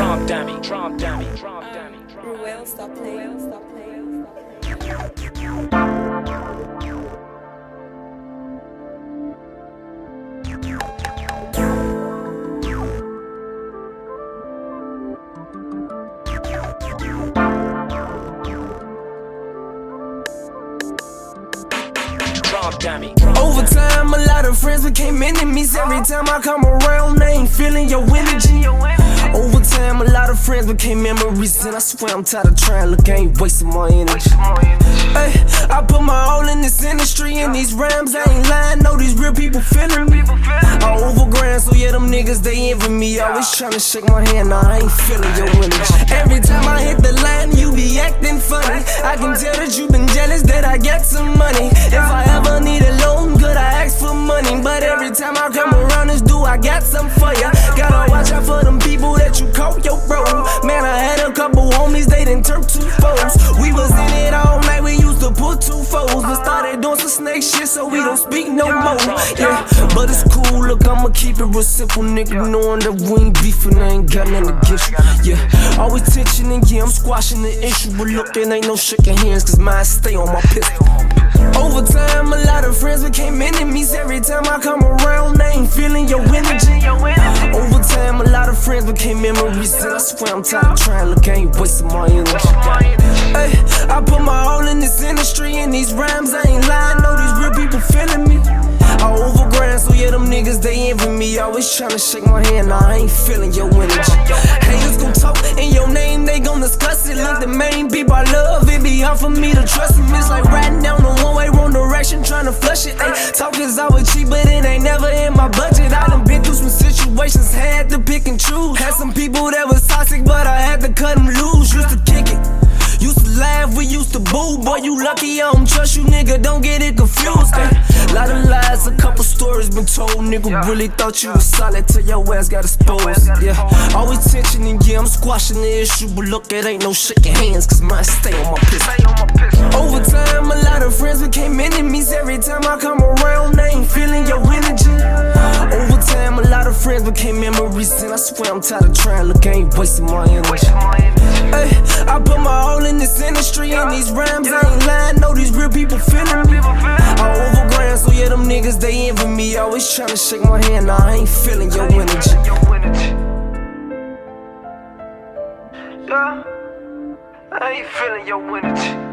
Drum dummy, drum dummy, drum dummy. ReUp, stop playing, stop playing. Over time, a lot of friends became enemies. Every time I come around, they ain't feeling your energy. Over time, a lot of friends became memories, and I swear I'm tired of trying. Look, I ain't wasting my energy. Hey, I put my all in this industry, and these rhymes, I ain't lying. No, these real people feeling me. I overgrind, so yeah, them niggas, they envy me. Always trying to shake my hand, nah, I ain't feeling your energy. Every time I hit the line, you be acting funny. I can tell that you been jealous that I got some money. If I ever need a loan, good, I ask for money. But every time I come around this dude, I got something for ya. Gotta watch out for them people that you call your bro. Man, I had a couple homies, they done turned two foes. We was in it all night, we used to pull two foes, but started doing some snake shit, so we don't speak no more. Yeah, but it's cool, look, I'ma keep it real simple, nigga, knowing that we ain't beefing, I ain't got nothing against you. Yeah, always tension, and yeah, I'm squashing the issue, but look, it ain't no shaking hands, cause mine stay on my pistol. Over time, a lot of friends became enemies. Every time I come around, they ain't feeling your energy. Over time, a lot of friends became memories, and I swear I'm tired of trying. Look, I ain't wasting my energy. Hey, I put my all in this industry, and these rhymes, I ain't lying. No, these real people feeling me. I overgrind, so yeah, them niggas, they envy me. Always tryna shake my hand, nah, I ain't feeling your energy. Haters gon' talk in your name, they gon' discuss it. Look, the main people I love, it be hard for me to trust them. It's like riding down the one-way, wrong direction, tryna flush it. Ay, talk is always cheap, but it ain't never in my budget. I done been through some situations, had to pick and choose. Had some people that was toxic, but I had to cut them loose. Used to kick it, used to laugh, we used to boo. Boy, you lucky I don't trust you, nigga, don't get it confused. Lot of lies, a couple stories been told. Nigga really thought you was solid till your ass got exposed. Yeah, always tension, and yeah, I'm squashing the issue, but look, it ain't no shaking hands, cause mine stay on my pistol. Over time, a lot of friends became enemies. Every time I come around, they ain't feeling your energy. Over time, a lot of friends became memories, and I swear I'm tired of trying. Look, I ain't wasting my energy. Hey, I put my all in this industry, and these rhymes, I ain't lying. No, these real people feeling me. I overgrind, so yeah, them niggas, they envy me. Always tryna shake my hand, nah, I ain't feeling your energy. Yeah, I ain't feeling your energy.